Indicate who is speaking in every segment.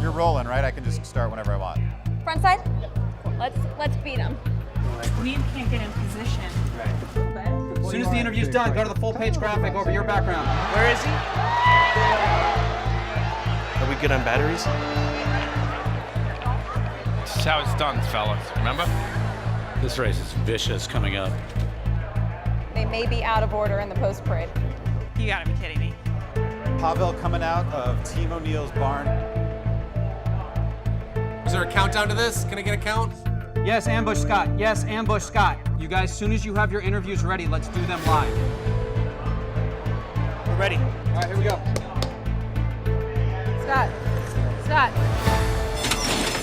Speaker 1: You're rolling, right? I can just start whenever I want.
Speaker 2: Front side? Let's beat him.
Speaker 3: We can't get in position.
Speaker 4: As soon as the interview's done, go to the full-page graphic over your background.
Speaker 5: Where is he? Are we good on batteries?
Speaker 6: This is how it's done, fellas. Remember?
Speaker 7: This race is vicious coming up.
Speaker 2: They may be out of order in the post parade.
Speaker 3: You gotta be kidding me.
Speaker 1: Pavel coming out of Team O'Neill's barn.
Speaker 8: Is there a countdown to this? Can I get a count?
Speaker 4: Yes, ambush Scott. Yes, ambush Scott. You guys, as soon as you have your interviews ready, let's do them live.
Speaker 5: We're ready.
Speaker 4: All right, here we go.
Speaker 2: Scott.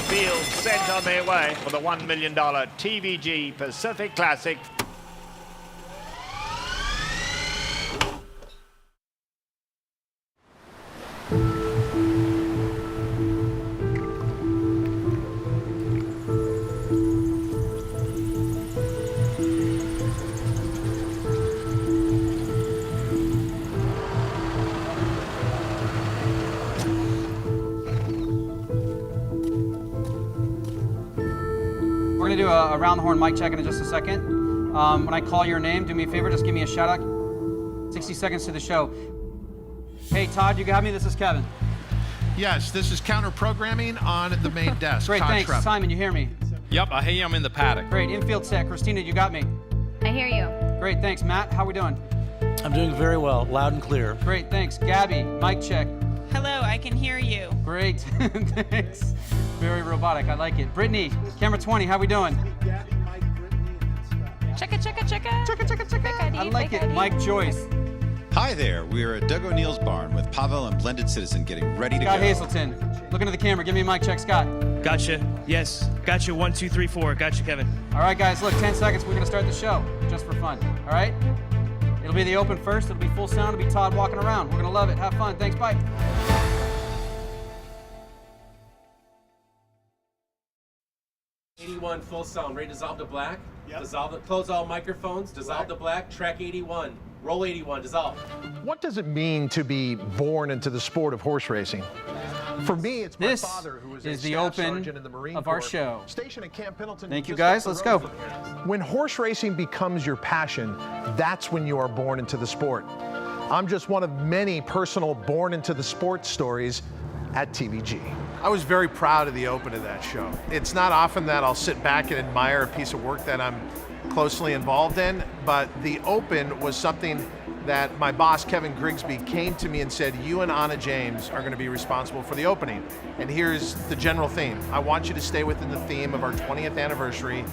Speaker 9: Field sent on their way for the $1 million TVG Pacific Classic.
Speaker 4: We're gonna do a around the horn mic check in just a second. When I call your name, do me a favor, just give me a shout out. 60 seconds to the show. Hey Todd, you got me? This is Kevin.
Speaker 10: Yes, this is counter programming on the main desk.
Speaker 4: Great,
Speaker 10: Todd
Speaker 4: thanks.
Speaker 10: Schrupp.
Speaker 4: Simon, you hear me?
Speaker 6: Yep, I hear you. I'm in the paddock.
Speaker 4: Great, infield set. Christina, you got me?
Speaker 2: I hear you.
Speaker 4: Great, thanks. Matt, how we doing?
Speaker 7: I'm doing very well, loud and clear.
Speaker 4: Great, thanks. Gabby, mic check.
Speaker 3: Hello, I can hear you.
Speaker 4: Great, thanks. Very robotic, I like it. Brittany, camera 20, how we doing?
Speaker 3: Check it.
Speaker 4: I like it. Mike Joyce.
Speaker 11: Hi there, we're at Doug O'Neill's barn with Pavel and Blended Citizen getting ready to
Speaker 4: Scott
Speaker 11: go.
Speaker 4: Hazelton, looking at the camera, give me a mic check, Scott.
Speaker 5: Gotcha. Yes. Gotcha. 1, 2, 3, 4. Gotcha, Kevin.
Speaker 4: All right, guys, look, 10 seconds, we're gonna start the show, just for fun, all right? It'll be the open first, it'll be full sound, it'll be Todd walking around. We're gonna love it, have fun, thanks, bye.
Speaker 8: 81 full sound. Ready to dissolve to black? Yep. Close all microphones. Dissolve to black. Track 81. Roll 81. Dissolve.
Speaker 12: What does it mean to be born into the sport of horse racing? For me, it's my
Speaker 4: This
Speaker 12: father who was
Speaker 4: is
Speaker 12: a
Speaker 4: the
Speaker 12: staff
Speaker 4: open
Speaker 12: sergeant in the Marine
Speaker 4: of our
Speaker 12: Corps,
Speaker 4: show.
Speaker 12: stationed at Camp Pendleton.
Speaker 4: Thank you,
Speaker 12: just
Speaker 4: guys.
Speaker 12: up
Speaker 4: Let's
Speaker 12: the
Speaker 4: go.
Speaker 12: road from here. When horse racing becomes your passion, that's when you are born into the sport. I'm just one of many personal born into the sport stories at TVG.
Speaker 10: I was very proud of the open of that show. It's not often that I'll sit back and admire a piece of work that I'm closely involved in, but the open was something that my boss, Kevin Grigsby, came to me and said, you and Anna James are going to be responsible for the opening. And here's the general theme. I want you to stay within the theme of our 20th anniversary,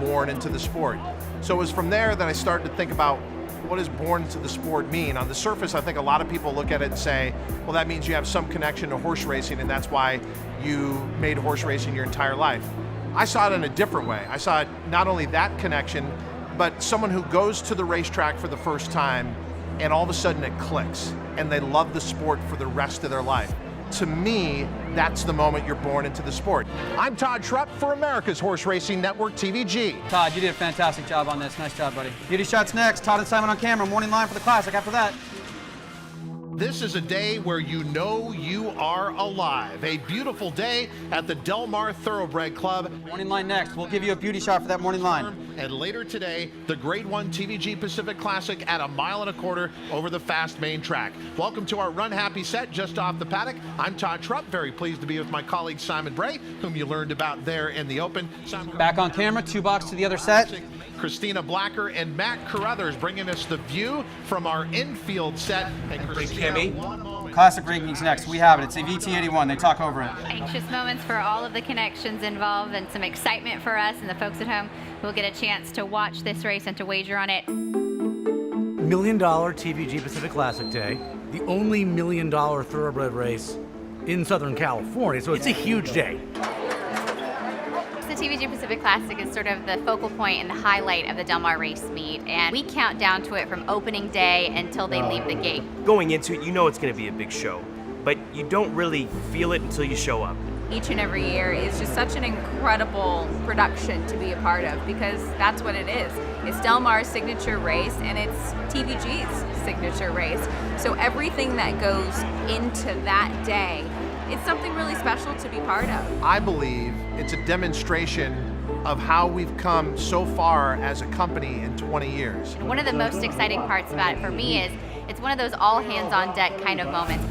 Speaker 10: born into the sport. So it was from there that I started to think about, what does born into the sport mean? On the surface, I think a lot of people look at it and say, well, that means you have some connection to horse racing and that's why you made horse racing your entire life. I saw it in a different way. I saw it not only that connection, but someone who goes to the racetrack for the first time and all of a sudden it clicks and they love the sport for the rest of their life. To me, that's the moment you're born into the sport. I'm Todd Schrupp for America's Horse Racing Network, TVG.
Speaker 4: Todd, you did a fantastic job on this. Nice job, buddy. Beauty shots next. Todd and Simon on camera. Morning line for the Classic after that.
Speaker 10: This is a day where you know you are alive. A beautiful day at the Del Mar Thoroughbred Club.
Speaker 4: Morning line next. We'll give you a beauty shot for that morning line.
Speaker 10: And later today, the Grade 1 TVG Pacific Classic at 1.25 miles over the fast main track. Welcome to our Run Happy set just off the paddock. I'm Todd Schrupp, very pleased to be with my colleague Simon Bray, whom you learned about there in the open. Simon,
Speaker 4: back on camera, 2 box to the other set.
Speaker 10: Christina Blacker and Matt Carruthers bringing us the view from our infield set. And Christina,
Speaker 4: Classic rankings next. We have it. It's a VT81. They talk over it.
Speaker 2: Anxious moments for all of the connections involved and some excitement for us and the folks at home who will get a chance to watch this race and to wager on it.
Speaker 7: $1 million TVG Pacific Classic Day, the only $1 million thoroughbred race in Southern California, so it's a huge day.
Speaker 2: The TVG Pacific Classic is sort of the focal point and the highlight of the Del Mar race meet, and we count down to it from opening day until they leave the gate.
Speaker 5: Going into it, you know it's going to be a big show, but you don't really feel it until you show up.
Speaker 3: Each and every year is just such an incredible production to be a part of, because that's what it is. It's Del Mar's signature race and it's TVG's signature race. So everything that goes into that day it's something really special to be part of.
Speaker 10: I believe it's a demonstration of how we've come so far as a company in 20 years.
Speaker 2: One of the most exciting parts about it for me is it's one of those all hands on deck kind of moments.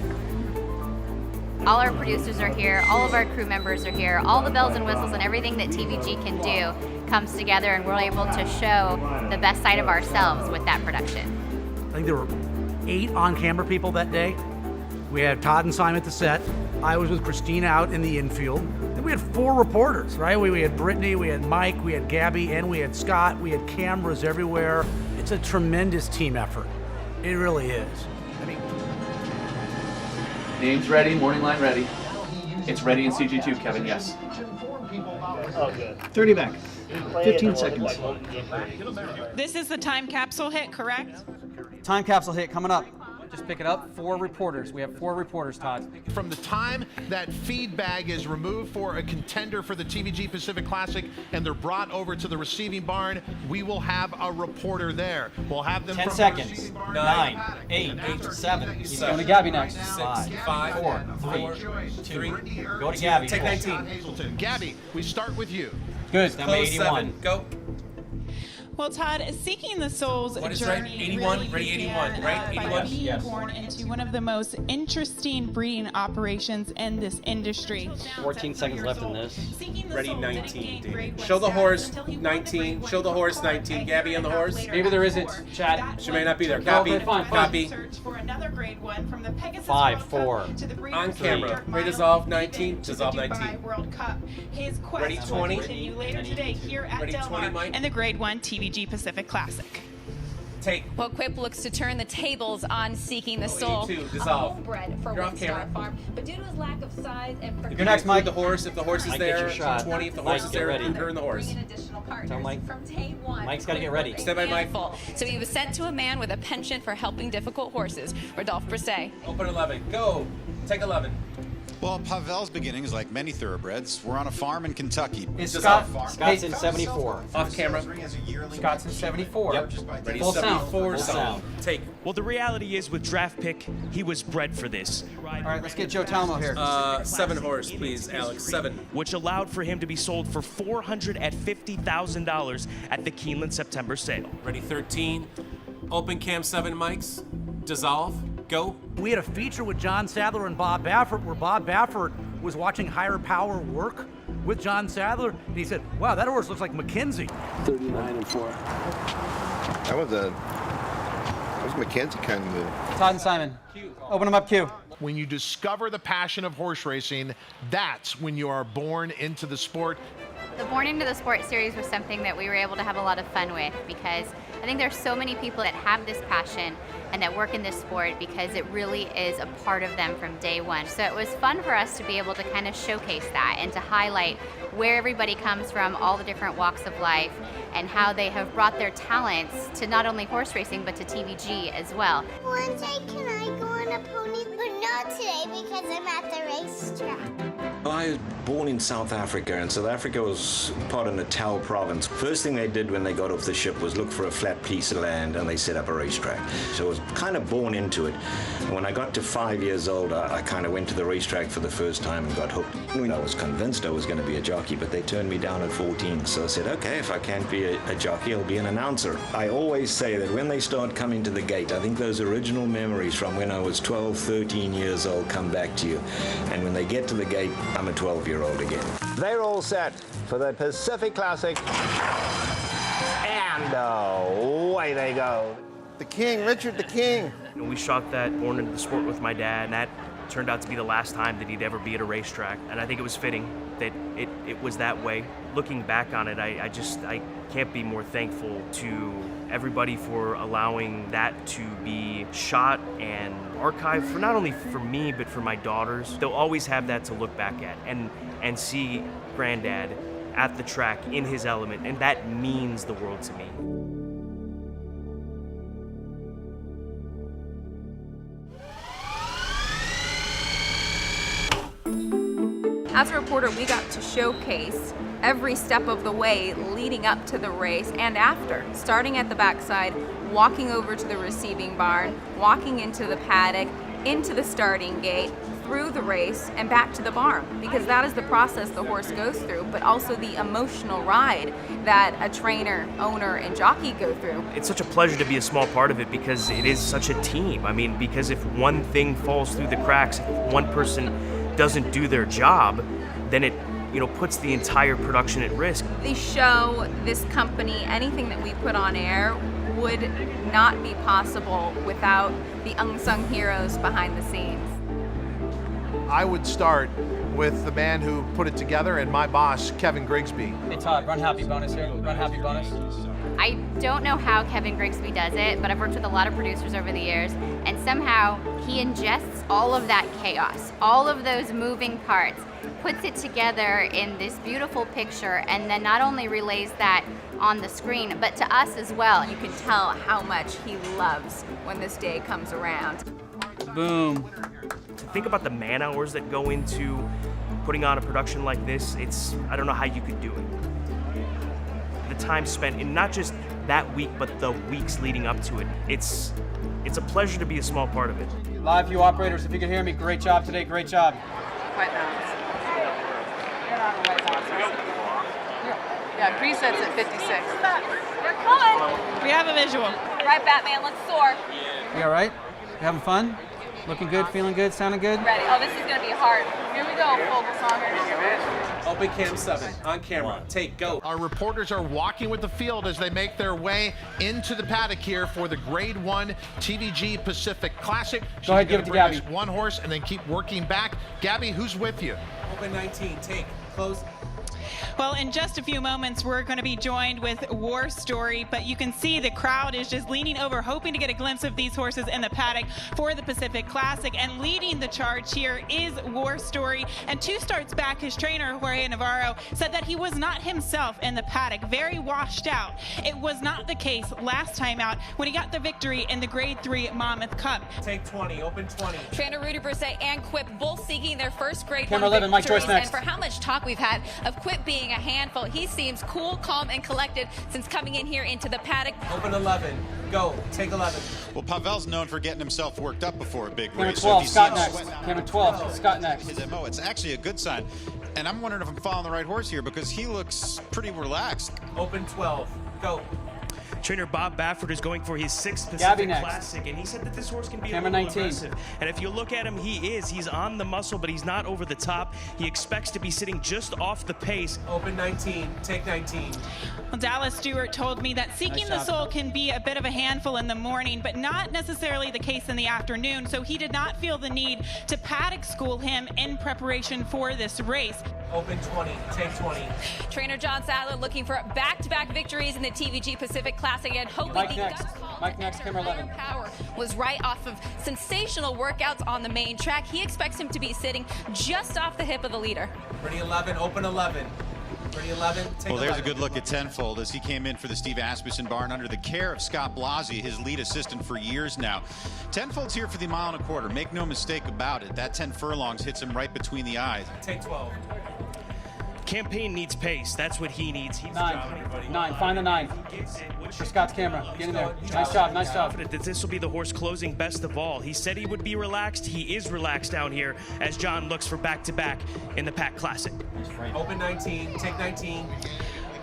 Speaker 2: All our producers are here, all of our crew members are here, all the bells and whistles and everything that TVG can do comes together, and we're able to show the best side of ourselves with that production.
Speaker 7: I think there were 8 on-camera people that day. We had Todd and Simon at the set. I was with Christina out in the infield. And we had 4 reporters, right? We had Brittany, we had Mike, we had Gabby, and we had Scott. We had cameras everywhere. It's a tremendous team effort. It really is. I mean,
Speaker 13: name's ready, morning line ready. It's ready in CG2, Kevin, yes.
Speaker 14: Oh, good.
Speaker 13: 30 back. 15 seconds.
Speaker 15: This is the time capsule hit, correct?
Speaker 4: Time capsule hit coming up. Just pick it up. 4 reporters. We have 4 reporters, Todd.
Speaker 10: From the time that feed bag is removed for a contender for the TVG Pacific Classic and they're brought over to the receiving barn, we will have a reporter there. We'll have them
Speaker 4: 10
Speaker 10: from
Speaker 4: seconds.
Speaker 10: the receiving barn.
Speaker 4: 9, 8, 7. He's going to Gabby next.
Speaker 8: 5,
Speaker 4: 4, 3, 2. Go to Gabby.
Speaker 8: Take 19.
Speaker 10: Hazelton. Gabby, we start with you.
Speaker 4: Good. Number
Speaker 8: Close
Speaker 4: 81.
Speaker 8: 7. Go.
Speaker 15: Well, Todd, Seeking the Soul's
Speaker 8: What is
Speaker 15: journey
Speaker 8: right? 81?
Speaker 15: really
Speaker 8: Ready, 81,
Speaker 15: began,
Speaker 8: right?
Speaker 15: by
Speaker 8: 81?
Speaker 15: being
Speaker 4: Yes.
Speaker 15: born into one of the most interesting breeding operations in this industry.
Speaker 13: 14 seconds left in this.
Speaker 15: Seeking the
Speaker 8: Ready,
Speaker 15: Soul
Speaker 8: 19,
Speaker 15: didn't gain
Speaker 8: David.
Speaker 15: grade
Speaker 8: Show the
Speaker 15: one
Speaker 8: horse,
Speaker 15: status until he
Speaker 8: 19.
Speaker 15: won
Speaker 8: Show the horse, 19. Gabby on the horse.
Speaker 4: Maybe there isn't, Chad.
Speaker 8: She may not be there.
Speaker 4: No,
Speaker 8: Copy.
Speaker 4: okay, fine.
Speaker 8: Copy.
Speaker 15: Search for another grade 1 from the Pegasus
Speaker 13: 5,
Speaker 15: World
Speaker 13: 4.
Speaker 15: Cup to the Breeders'
Speaker 8: On camera.
Speaker 15: Dirt
Speaker 8: Ready,
Speaker 15: Mile,
Speaker 8: dissolve,
Speaker 15: even
Speaker 8: 19.
Speaker 15: to the
Speaker 8: Dissolve,
Speaker 15: Dubai
Speaker 8: 19.
Speaker 15: World Cup. His quest
Speaker 8: Ready,
Speaker 15: will
Speaker 8: 20.
Speaker 15: continue later today here at
Speaker 8: Ready,
Speaker 15: Del
Speaker 8: 20,
Speaker 15: Mar
Speaker 8: Mike.
Speaker 15: and the Grade 1 TVG Pacific Classic.
Speaker 8: Take.
Speaker 16: Well, Quip looks to turn the tables on Seeking the Soul.
Speaker 8: 82, dissolve.
Speaker 16: A homebred for
Speaker 8: You're off
Speaker 16: Windstar
Speaker 8: camera.
Speaker 16: Farm, but due to his lack of size and
Speaker 4: You're next, Mike.
Speaker 8: The horse, if the horse is
Speaker 13: Mike, get
Speaker 8: there.
Speaker 13: your shot.
Speaker 8: 20, if the
Speaker 13: Mike,
Speaker 8: horse is
Speaker 13: get
Speaker 8: there,
Speaker 13: ready.
Speaker 8: include her and the horse.
Speaker 16: bringing additional partners
Speaker 13: Tell Mike.
Speaker 16: from day one.
Speaker 13: Mike's gotta get ready.
Speaker 8: Stand by, Mike.
Speaker 16: Handful. So he was sent to a man with a penchant for helping difficult horses, Rodolphe Brisset.
Speaker 8: Open 11. Go. Take 11.
Speaker 11: Well, Pavel's beginnings, like many thoroughbreds, were on a farm in Kentucky.
Speaker 4: Is
Speaker 8: Dissolve.
Speaker 4: Scott?
Speaker 13: Scott's in 74.
Speaker 8: Off camera.
Speaker 4: Scott's in 74.
Speaker 13: Yep.
Speaker 8: Ready,
Speaker 4: Full sound.
Speaker 8: 74.
Speaker 13: Full sound.
Speaker 8: Take.
Speaker 5: Well, the reality is with draft pick, he was bred for this.
Speaker 4: All right, let's get Joe Talamo here.
Speaker 8: 7 horse, please, Alex. 7.
Speaker 5: Which allowed for him to be sold for $450,000 at the Keeneland September sale.
Speaker 8: Ready, 13. Open cam 7 mics. Dissolve. Go.
Speaker 7: we had a feature with John Sadler and Bob Baffert where Bob Baffert was watching Higher Power work with John Sadler, and he said, wow, that horse looks like McKenzie.
Speaker 14: 39 and 4.
Speaker 17: That was McKenzie kind of move.
Speaker 4: Todd and Simon. Open them up, Q.
Speaker 10: When you discover the passion of horse racing, that's when you are born into the sport.
Speaker 2: The Born Into the Sport series was something that we were able to have a lot of fun with because I think there's so many people that have this passion and that work in this sport because it really is a part of them from day one. So it was fun for us to be able to kind of showcase that and to highlight where everybody comes from, all the different walks of life, and how they have brought their talents to not only horse racing but to TVG as well.
Speaker 18: One day can I go on a pony? But not today because I'm at the racetrack.
Speaker 19: I was born in South Africa, and South Africa was part of Natal province. First thing they did when they got off the ship was look for a flat piece of land, and they set up a racetrack. So I was kind of born into it. And when I got to 5 years old, I kind of went to the racetrack for the first time and got hooked. I was convinced I was going to be a jockey, but they turned me down at 14. So I said, okay, if I can't be a jockey, I'll be an announcer. I always say that when they start coming to the gate, I think those original memories from when I was 12, 13 years old come back to you. And when they get to the gate, I'm a 12-year-old again.
Speaker 9: They're all set for the Pacific Classic. And away they go.
Speaker 17: The King, Richard the King.
Speaker 5: We shot that Born Into the Sport with my dad, and that turned out to be the last time that he'd ever be at a racetrack. And I think it was fitting that it was that way. Looking back on it, I can't be more thankful to everybody for allowing that to be shot and archived for not only for me, but for my daughters. They'll always have that to look back at and see Granddad at the track in his element, and that means the world to me.
Speaker 3: As a reporter, we got to showcase every step of the way leading up to the race and after, starting at the backside, walking over to the receiving barn, walking into the paddock, into the starting gate, through the race and back to the barn, because that is the process the horse goes through, but also the emotional ride that a trainer, owner, and jockey go through.
Speaker 5: It's such a pleasure to be a small part of it because it is such a team. I mean, because if one thing falls through the cracks, if one person doesn't do their job, then it puts the entire production at risk.
Speaker 3: The show, this company, anything that we put on air would not be possible without the unsung heroes behind the scenes.
Speaker 10: I would start with the man who put it together and my boss, Kevin Grigsby.
Speaker 4: Hey Todd, run happy bonus here. Run happy bonus.
Speaker 2: I don't know how Kevin Grigsby does it, but I've worked with a lot of producers over the years, and somehow he ingests all of that chaos, all of those moving parts, puts it together in this beautiful picture, and then not only relays that on the screen, but to us as well.
Speaker 3: You can tell how much he loves when this day comes around.
Speaker 4: Boom.
Speaker 5: To think about the man hours that go into putting on a production like this, I don't know how you could do it. The time spent in not just that week, but the weeks leading up to it. It's a pleasure to be a small part of it.
Speaker 4: Live view operators, if you can hear me, great job today, great job.
Speaker 20: Yeah, presets at 56.
Speaker 3: They're coming.
Speaker 15: We have a visual.
Speaker 3: Right, Batman, let's soar.
Speaker 4: You all right? You having fun? Looking good, feeling good, sounding good?
Speaker 3: Ready. Oh, this is going to be hard. Here we go, focus on it.
Speaker 8: Open cam 7, on camera, take, go.
Speaker 10: Our reporters are walking with the field as they make their way into the paddock here for the Grade 1 TVG Pacific Classic.
Speaker 4: Go ahead, give it to Gabby.
Speaker 10: One horse and then keep working back. Gabby, who's with you?
Speaker 8: Open 19, take, close.
Speaker 15: Well, in just a few moments, we're going to be joined with War Story, but you can see the crowd is just leaning over, hoping to get a glimpse of these horses in the paddock for the Pacific Classic, and leading the charge here is War Story. And 2 starts back, his trainer, Jorge Navarro, said that he was not himself in the paddock, very washed out. It was not the case last time out when he got the victory in the Grade 3 Monmouth Cup.
Speaker 8: Take 20, open 20.
Speaker 16: Trainer Rudy Brisset and Quip both seeking their first Grade 1
Speaker 4: Camera 11, Mike Joyce
Speaker 16: victories,
Speaker 4: next.
Speaker 16: and for how much talk we've had of Quip being a handful, he seems cool, calm, and collected since coming in here into the paddock.
Speaker 8: Open 11, go, take 11.
Speaker 11: Well, Pavel's known for getting himself worked up before a big
Speaker 4: Camera
Speaker 11: race.
Speaker 4: 12,
Speaker 11: So
Speaker 4: Scott next. Camera 12, Scott next.
Speaker 11: His MO, it's actually a good sign. And I'm wondering if I'm following the right horse here because he looks pretty relaxed.
Speaker 8: Open 12, go.
Speaker 5: Trainer Bob Baffert is going for his 6th
Speaker 4: Gabby
Speaker 5: Pacific
Speaker 4: next.
Speaker 5: Classic, and he said that this horse can be
Speaker 4: Camera
Speaker 5: a little
Speaker 4: 19.
Speaker 5: aggressive. And if you look at him, he's on the muscle, but he's not over the top. He expects to be sitting just off the pace.
Speaker 8: Open 19, take 19.
Speaker 15: Well, Dallas Stewart told me that Seeking the Soul can be a bit of a handful in the morning, but not necessarily the case in the afternoon, so he did not feel the need to paddock school him in preparation for this race.
Speaker 8: Open 20, take 20.
Speaker 16: Trainer John Sadler looking for back-to-back victories in the TVG Pacific Classic and hoping
Speaker 4: Mike
Speaker 16: the
Speaker 4: next.
Speaker 16: gut call
Speaker 4: Mike next, camera 11.
Speaker 16: power was right off of sensational workouts on the main track. He expects him to be sitting just off the hip of the leader.
Speaker 8: Ready 11, open 11. Ready 11, take
Speaker 11: Well, there's
Speaker 8: 11.
Speaker 11: a good look at Tenfold as he came in for the Steve Asmussen barn under the care of Scott Blasi, his lead assistant for years now. Tenfold's here for the 1.25 miles. Make no mistake about it. That 10 furlongs hits him right between the eyes.
Speaker 8: Take 12.
Speaker 5: Campaign needs pace. That's what he needs. He's
Speaker 4: 9, find the 9. For Scott's camera, get in there. Nice job, nice job.
Speaker 5: Confident that this will be the horse closing best of all. He said he would be relaxed. He is relaxed down here as John looks for back-to-back in the Pack Classic.
Speaker 8: Open 19, take 19.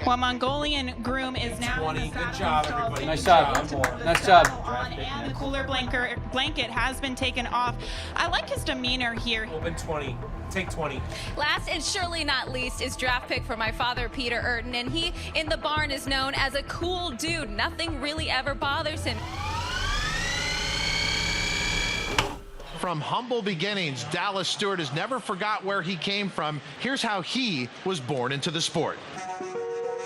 Speaker 15: While Mongolian Groom is now
Speaker 8: 20,
Speaker 15: in the
Speaker 8: good
Speaker 15: saddle
Speaker 8: job,
Speaker 15: himself,
Speaker 8: everybody.
Speaker 4: Nice
Speaker 15: and
Speaker 4: job. Nice job.
Speaker 15: on, and the cooler blanket has been taken off. I like his demeanor here.
Speaker 8: Open 20, take 20.
Speaker 16: Last and surely not least is draft pick for my father, Peter Urton, and he in the barn is known as a cool dude. Nothing really ever bothers him.
Speaker 10: From humble beginnings, Dallas Stewart has never forgot where he came from. Here's how he was born into the sport.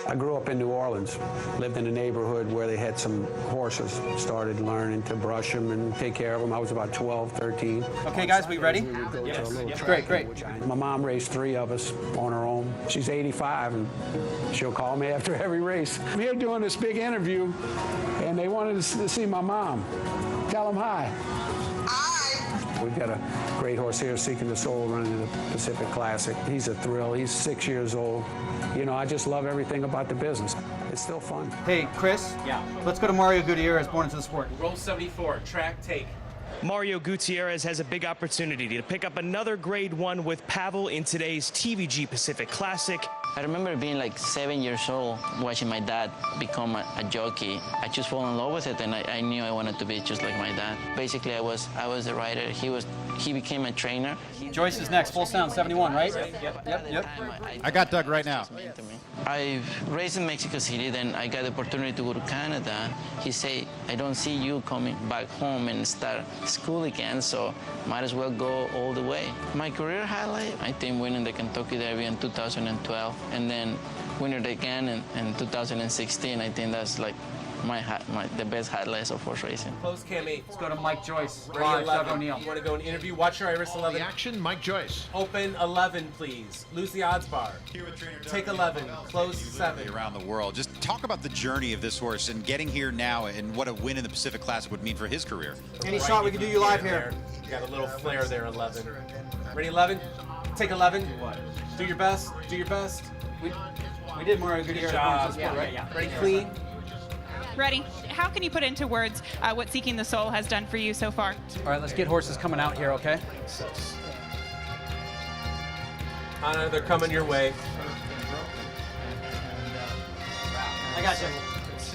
Speaker 14: I grew up in New Orleans, lived in a neighborhood where they had some horses. Started learning to brush them and take care of them. I was about 12, 13.
Speaker 4: Okay, guys, we ready? Great, great.
Speaker 14: My mom raised 3 of us on her own. She's 85, and she'll call me after every race. I'm here doing this big interview, and they wanted to see my mom. Tell them hi. We've got a great horse here, Seeking the Soul, running the Pacific Classic. He's a thrill. He's 6 years old. You know, I just love everything about the business. It's still fun.
Speaker 4: Hey, Chris.
Speaker 8: Yeah.
Speaker 4: Let's go to Mario Gutierrez, born into the sport.
Speaker 8: Roll 74, track, take.
Speaker 5: Mario Gutierrez has a big opportunity to pick up another grade 1 with Pavel in today's TVG Pacific Classic.
Speaker 21: I remember being like 7 years old, watching my dad become a jockey. I just fell in love with it, and I knew I wanted to be just like my dad. Basically, I was the rider. He became a trainer.
Speaker 4: Joyce is next, full sound, 71, right? Yep.
Speaker 11: I got Doug right now.
Speaker 21: I've raced in Mexico City, then I got the opportunity to go to Canada. He said, I don't see you coming back home and start school again, so might as well go all the way. My career highlight, I think winning the Kentucky Derby in 2012, and then winning it again in 2016. I think that's like the best highlights of horse racing.
Speaker 8: Close cam 8.
Speaker 4: Let's go to Mike Joyce.
Speaker 8: Ready, 11.
Speaker 4: O'Neill.
Speaker 8: You want to go and interview? Watch your Iris 11.
Speaker 10: The action, Mike Joyce.
Speaker 8: Open 11, please. Lose the odds bar. Take 11. Close 7.
Speaker 11: Around the world. Just talk about the journey of this horse and getting here now and what a win in the Pacific Classic would mean for his career.
Speaker 4: Any shot we can do you live here.
Speaker 8: You got a little flare there, 11. Ready, 11? Take 11. Do your best. Do your best.
Speaker 4: We did Mario Gutierrez.
Speaker 8: Good job.
Speaker 4: Right?
Speaker 8: Yeah. Ready, clean.
Speaker 15: Ready? How can you put into words what Seeking the Soul has done for you so far?
Speaker 4: All right, let's get horses coming out here, okay?
Speaker 8: Anna, they're coming your way.
Speaker 4: I got you.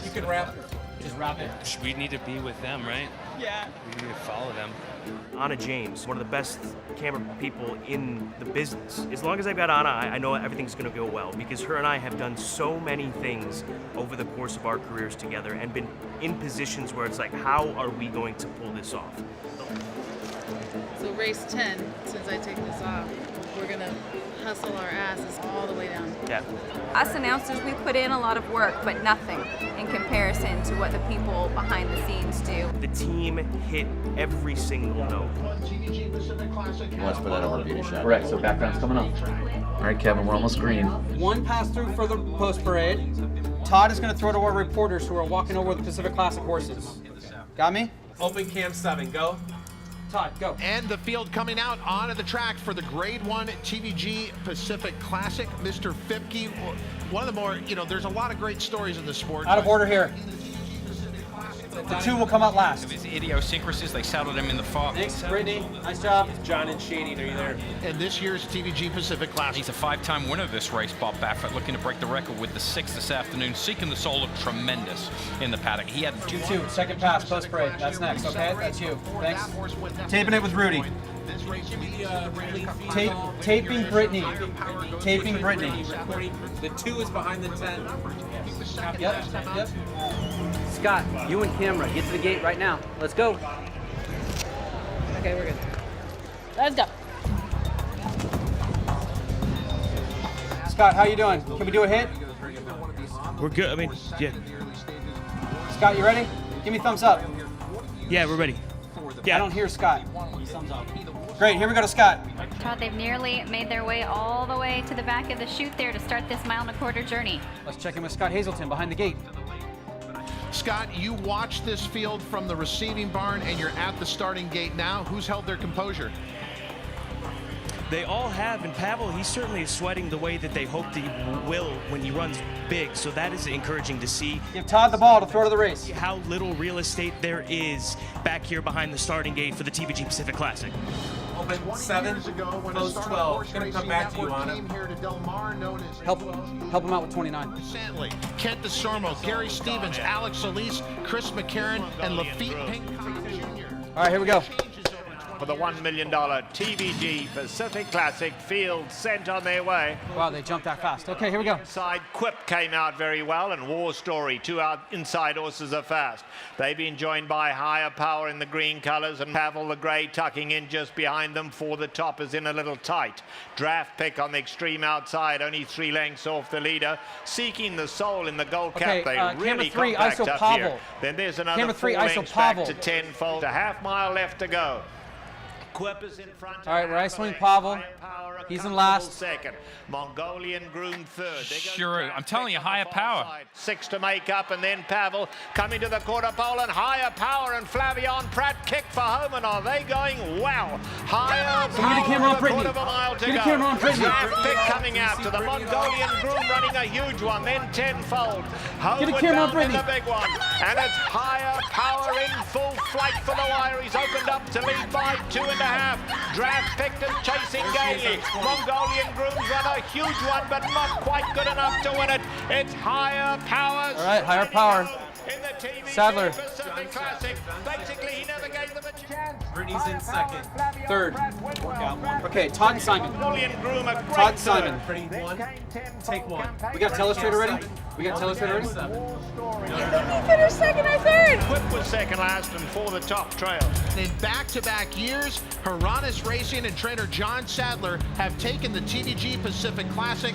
Speaker 8: You can wrap.
Speaker 4: Just wrap it.
Speaker 6: We need to be with them, right?
Speaker 15: Yeah.
Speaker 6: We need to follow them.
Speaker 5: Anna James, one of the best camera people in the business. As long as I've got Anna, I know everything's going to go well because her and I have done so many things over the course of our careers together and been in positions where it's like, how are we going to pull this off?
Speaker 20: So race 10, since I take this off, we're gonna hustle our asses all the way down.
Speaker 5: Yeah.
Speaker 3: Us announcers, we put in a lot of work, but nothing in comparison to what the people behind the scenes do.
Speaker 5: The team hit every single note.
Speaker 22: Let's put that over beauty shot. Correct, so background's coming up. All right, Kevin, we're almost green.
Speaker 4: One pass through for the post parade. Todd is going to throw to our reporters who are walking over the Pacific Classic horses. Got me?
Speaker 8: Open cam 7, go.
Speaker 4: Todd, go.
Speaker 10: And the field coming out onto the track for the Grade 1 TVG Pacific Classic. Mr. Fipke, one of the more, there's a lot of great stories in the sport.
Speaker 4: Out of order here. The 2 will come out last.
Speaker 6: His idiosyncrasies, they settled him in the far.
Speaker 4: Thanks, Brittany. Nice job.
Speaker 8: John and Shady, are you there?
Speaker 10: And this year's TVG Pacific Classic.
Speaker 6: He's a 5-time winner of this race, Bob Baffert, looking to break the record with the 6th this afternoon. Seeking the Soul looked tremendous in the paddock. He had
Speaker 4: 2-2, second pass, post parade. That's next, okay? That's you. Thanks. Taping it with Rudy. Taping Brittany. Taping Brittany.
Speaker 8: The 2 is behind the 10.
Speaker 4: Yep.
Speaker 23: Scott, you and camera, get to the gate right now. Let's go.
Speaker 20: Okay, we're good. Let's go.
Speaker 4: Scott, how you doing? Can we do a hit?
Speaker 5: We're good. I mean, yeah.
Speaker 4: Scott, you ready? Give me thumbs up.
Speaker 5: Yeah, we're ready.
Speaker 4: Yeah. I don't hear Scott. Thumbs up. Great, here we go to Scott.
Speaker 2: Todd, they've nearly made their way all the way to the back of the chute there to start this 1.25-mile journey.
Speaker 4: Let's check in with Scott Hazelton behind the gate.
Speaker 10: Scott, you watch this field from the receiving barn and you're at the starting gate now. Who's held their composure?
Speaker 5: They all have, and Pavel, he certainly is sweating the way that they hoped he will when he runs big, so that is encouraging to see.
Speaker 4: Give Todd the ball to throw to the race.
Speaker 5: How little real estate there is back here behind the starting gate for the TVG Pacific Classic.
Speaker 8: Open 7, close 12. It's going to come back to you, Anna.
Speaker 4: Help him out with 29.
Speaker 10: Santley, Kent DeSormo, Gary Stevens, Alex Solis, Chris McCarron, and Lafitte Pincock Jr.
Speaker 4: All right, here we go.
Speaker 9: For the $1 million TVG Pacific Classic, field sent on their way.
Speaker 4: Wow, they jumped that fast. Okay, here we go.
Speaker 9: Inside Quip came out very well, and War Story, 2 out inside horses are fast. They've been joined by Higher Power in the green colors, and Pavel the grey tucking in just behind them. For the top is in a little tight. Draft Pick on the extreme outside, only 3 lengths off the leader. Seeking the Soul in the gold cap. They really compact up here. Then there's another 4 lengths back to 10-fold. A half mile left to go. Quip is in front.
Speaker 4: All right, where I swing Pavel. He's in last.
Speaker 9: Second. Mongolian Groom third.
Speaker 6: Sure, I'm telling you, higher power.
Speaker 9: 6 to make up, and then Pavel coming to the quarter pole, and higher power, and Flavion Pratt kick for home, and are they going well? Higher
Speaker 4: So get a camera on Brittany.
Speaker 9: quarter of a mile to
Speaker 4: Get a
Speaker 9: go.
Speaker 4: camera on Brittany.
Speaker 9: Draft pick coming out to the Mongolian Groom running a huge one, then tenfold.
Speaker 4: Get a
Speaker 9: Homeward
Speaker 4: camera on
Speaker 9: bound in
Speaker 4: Brittany.
Speaker 9: the big one, and it's higher power in full flight for the wire. He's opened up to lead by 2.5. Draft picked and chasing gaily. Mongolian Groom's run a huge one, but not quite good enough to win it. It's higher powers.
Speaker 4: All right, higher power.
Speaker 9: In the TVG
Speaker 4: Sadler.
Speaker 9: Pacific Classic. Basically, he never gave them a chance.
Speaker 4: Brittany's in second. Third. Okay, Todd and Simon.
Speaker 9: Mongolian Groom, a great
Speaker 4: Todd and Simon.
Speaker 8: Pretty one. Take one.
Speaker 4: We got Telestrator ready? We got Telestrator ready?
Speaker 9: He finished second or third. Quip was second last and for the top trail.
Speaker 10: In back-to-back years, Haranis Racing and trainer John Sadler have taken the TVG Pacific Classic.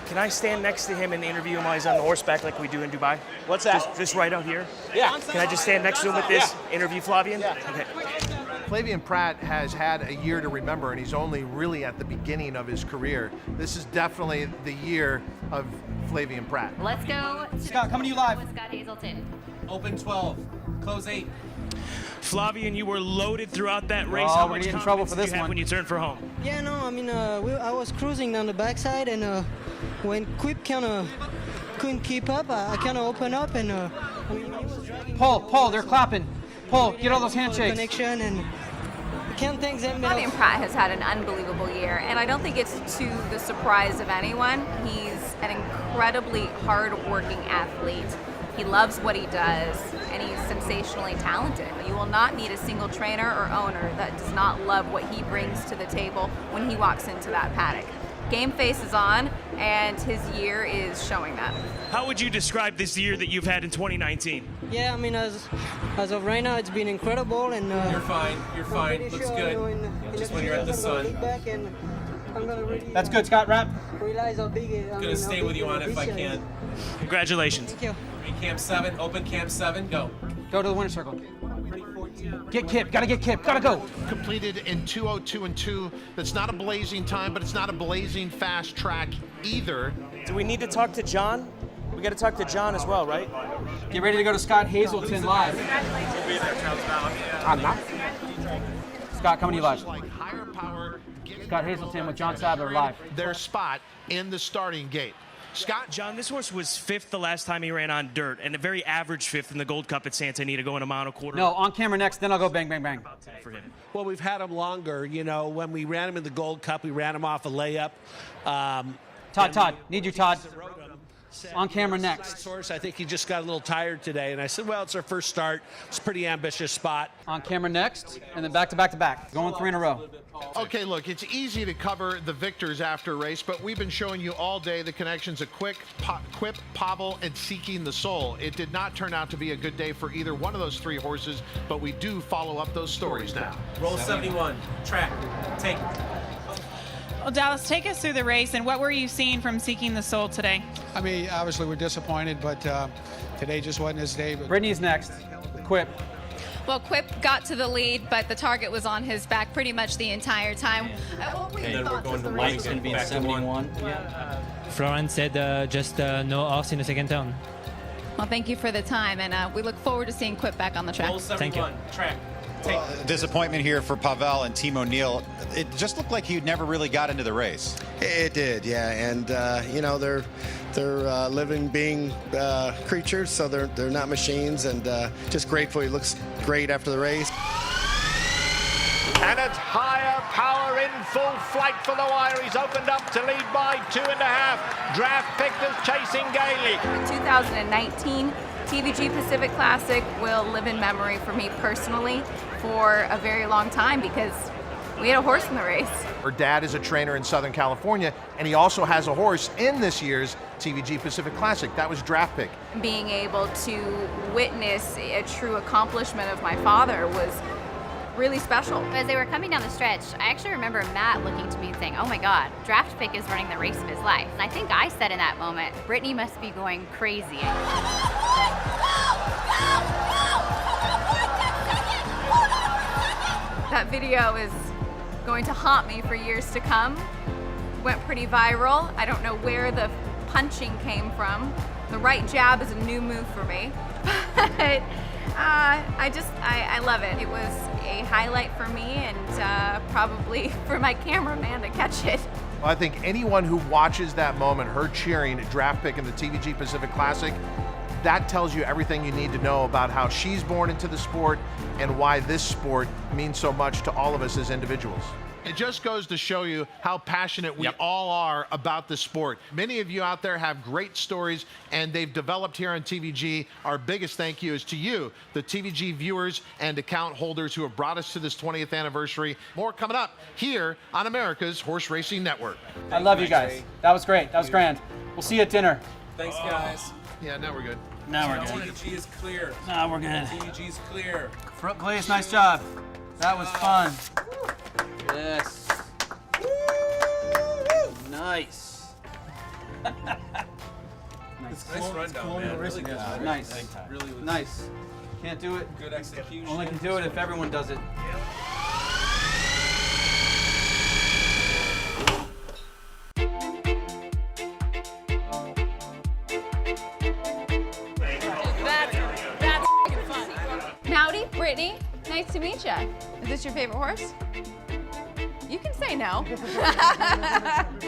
Speaker 5: Can I stand next to him and interview him while he's on the horseback like we do in Dubai?
Speaker 1: What's that?
Speaker 5: Just right out here?
Speaker 1: Yeah.
Speaker 5: Can I just stand next to him with this? Interview Flavian?
Speaker 1: Yeah.
Speaker 5: Okay.
Speaker 10: Flavian Pratt has had a year to remember, and he's only really at the beginning of his career. This is definitely the year of Flavian Pratt.
Speaker 2: Let's go to
Speaker 4: Scott, coming to you live.
Speaker 2: with Scott Hazelton.
Speaker 8: Open 12. Close 8.
Speaker 5: Flavian, you were loaded throughout that race.
Speaker 4: Oh,
Speaker 5: How
Speaker 4: we're
Speaker 5: much
Speaker 4: getting in trouble for
Speaker 5: confidence did
Speaker 4: this
Speaker 5: you have
Speaker 4: one.
Speaker 5: when you turned for home?
Speaker 12: Yeah, no, I mean, I was cruising down the backside, and when Quip kind of couldn't keep up, I kind of opened up, and I mean, he was dragging.
Speaker 4: Paul, they're clapping. Paul, get all those handshakes.
Speaker 12: Connection, and I can't thank them.
Speaker 3: Flavian Pratt has had an unbelievable year, and I don't think it's to the surprise of anyone. He's an incredibly hard-working athlete. He loves what he does, and he's sensationally talented. You will not need a single trainer or owner that does not love what he brings to the table when he walks into that paddock. Game face is on, and his year is showing that.
Speaker 5: How would you describe this year that you've had in 2019?
Speaker 12: Yeah, I mean, as of right now, it's been incredible, and
Speaker 8: You're fine. You're fine.
Speaker 12: pretty
Speaker 8: Looks
Speaker 12: sure,
Speaker 8: good.
Speaker 12: you know, in
Speaker 8: Just
Speaker 12: a
Speaker 8: when
Speaker 12: few
Speaker 8: you're at the
Speaker 12: years I'm gonna
Speaker 8: sun.
Speaker 12: look back and I'm gonna really,
Speaker 4: That's good, Scott. Wrap.
Speaker 12: realize how big it.
Speaker 8: Gonna stay with you on it if I can.
Speaker 5: Congratulations.
Speaker 12: Thank you.
Speaker 8: Cam 7. Open cam 7. Go.
Speaker 4: Go to the winner's circle. Get Kip. Gotta get Kip. Gotta go.
Speaker 10: Completed in 2:02 and 2. That's not a blazing time, but it's not a blazing fast track either.
Speaker 5: Do we need to talk to John? We got to talk to John as well, right?
Speaker 4: Get ready to go to Scott Hazelton live. I'm not. Scott, coming to you live.
Speaker 10: Like higher power,
Speaker 4: Scott Hazelton with John Sadler live.
Speaker 10: their spot in the starting gate. Scott,
Speaker 5: John, this horse was fifth the last time he ran on dirt, and a very average fifth in the Gold Cup at Santa Anita, going a mile and a quarter.
Speaker 4: No, on camera next, then I'll go bang, bang, bang.
Speaker 5: For him.
Speaker 1: Well, we've had him longer. You know, when we ran him in the Gold Cup, we ran him off a layup.
Speaker 4: Todd, need you, Todd. On camera next.
Speaker 1: Horse, I think he just got a little tired today, and I said, well, it's our first start. It's a pretty ambitious spot.
Speaker 4: On camera next, and then back to back to back. Going 3 in a row.
Speaker 10: okay, look, it's easy to cover the victors after a race, but we've been showing you all day the connections of Quip, Pavel, and Seeking the Soul. It did not turn out to be a good day for either one of those 3 horses, but we do follow up those stories now.
Speaker 8: Roll 71. Track. Take.
Speaker 15: Well, Dallas, take us through the race, and what were you seeing from Seeking the Soul today?
Speaker 14: I mean, obviously we're disappointed, but today just wasn't his day. But
Speaker 4: Brittany's next. Quip.
Speaker 16: Well, Quip got to the lead, but the target was on his back pretty much the entire time. What were your
Speaker 8: And then we're
Speaker 16: thoughts
Speaker 8: going
Speaker 16: as
Speaker 8: to
Speaker 16: the
Speaker 8: Mike.
Speaker 16: race?
Speaker 8: Going to be in 71.
Speaker 13: Florence said just no horse in the second turn.
Speaker 16: Well, thank you for the time, and we look forward to seeing Quip back on the track.
Speaker 8: Roll 71. Track. Take.
Speaker 11: Disappointment here for Pavel and Team O'Neill. It just looked like he never really got into the race.
Speaker 17: It did, yeah. And you know, they're living being creatures, so they're not machines. And just grateful. He looks great after the race.
Speaker 9: And it's higher power in full flight for the wire. He's opened up to lead by 2.5. Draft picked is chasing gaily.
Speaker 3: The 2019 TVG Pacific Classic will live in memory for me personally for a very long time because we had a horse in the race.
Speaker 10: Her dad is a trainer in Southern California, and he also has a horse in this year's TVG Pacific Classic. That was draft pick.
Speaker 3: Being able to witness a true accomplishment of my father was really special.
Speaker 2: As they were coming down the stretch, I actually remember Matt looking to me and saying, oh my God, Draft Pick is running the race of his life. And I think I said in that moment, Brittany must be going crazy.
Speaker 3: That video is going to haunt me for years to come. Went pretty viral. I don't know where the punching came from. The right jab is a new move for me. But I love it. It was a highlight for me and probably for my cameraman to catch it.
Speaker 10: Well, I think anyone who watches that moment, her cheering at draft pick in the TVG Pacific Classic, that tells you everything you need to know about how she's born into the sport and why this sport means so much to all of us as individuals. It just goes to show you how passionate we all are about the sport. Many of you out there have great stories, and they've developed here on TVG. Our biggest thank you is to you, the TVG viewers and account holders who have brought us to this 20th anniversary. More coming up here on America's Horse Racing Network.
Speaker 4: I love you guys. That was great. That was grand. We'll see you at dinner.
Speaker 8: Thanks, guys.
Speaker 10: Yeah, now we're good.
Speaker 4: Now we're good.
Speaker 8: TVG is clear.
Speaker 4: Now we're good.
Speaker 8: TVG is clear.
Speaker 4: Please, nice job. That was fun. Yes. Nice.
Speaker 8: Nice rundown, man. Really good.
Speaker 4: Nice.
Speaker 8: Really
Speaker 4: nice. Can't do it.
Speaker 8: Good execution.
Speaker 4: Only can do it if everyone does it.
Speaker 16: That's fun. Howdy, Brittany. Nice to meet you. Is this your favorite horse? You can say no.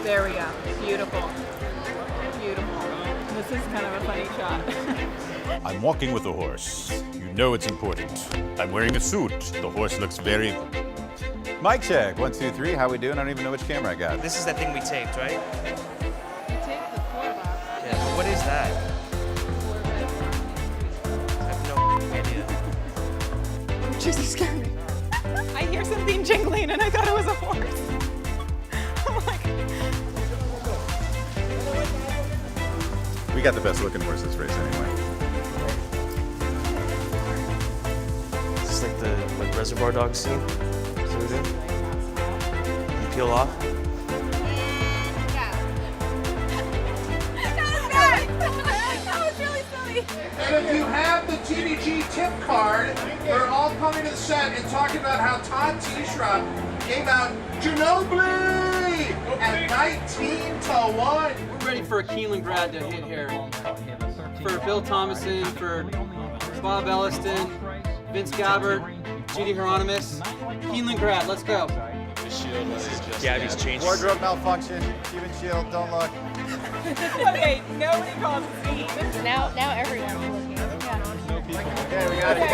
Speaker 20: There we go. Beautiful. Beautiful. This is kind of a funny shot.
Speaker 7: I'm walking with the horse. You know it's important. I'm wearing a suit. The horse looks very...
Speaker 18: Mic check. 1, 2, 3. How we doing? I don't even know which camera I got.
Speaker 5: This is that thing we taped, right?
Speaker 20: You take the floor box.
Speaker 5: Yeah, but what is that? I have no idea.
Speaker 15: Jesus scared me. I hear something jingling and I thought it was a horse. I'm like,
Speaker 18: We got the best looking horse this race anyway.
Speaker 5: Is this like the Reservoir Dogs scene? Is that what we do? You peel off?
Speaker 3: That was really silly.
Speaker 10: And if you have the TVG tip card, they're all coming to the set and talking about how Todd Tishra gave out Ginobili at 19-1.
Speaker 4: We're ready for a Keeneland grad to hit here. For Bill Thomason, for Bob Elliston, Vince Gabbert, G.D. Hieronymus. Keeneland grad, let's go.
Speaker 5: Gabby's changed.
Speaker 18: Wardrobe malfunction. Steven Shield, don't look.
Speaker 15: okay, nobody calls me.
Speaker 2: Now everyone's looking.
Speaker 18: Okay, we got it.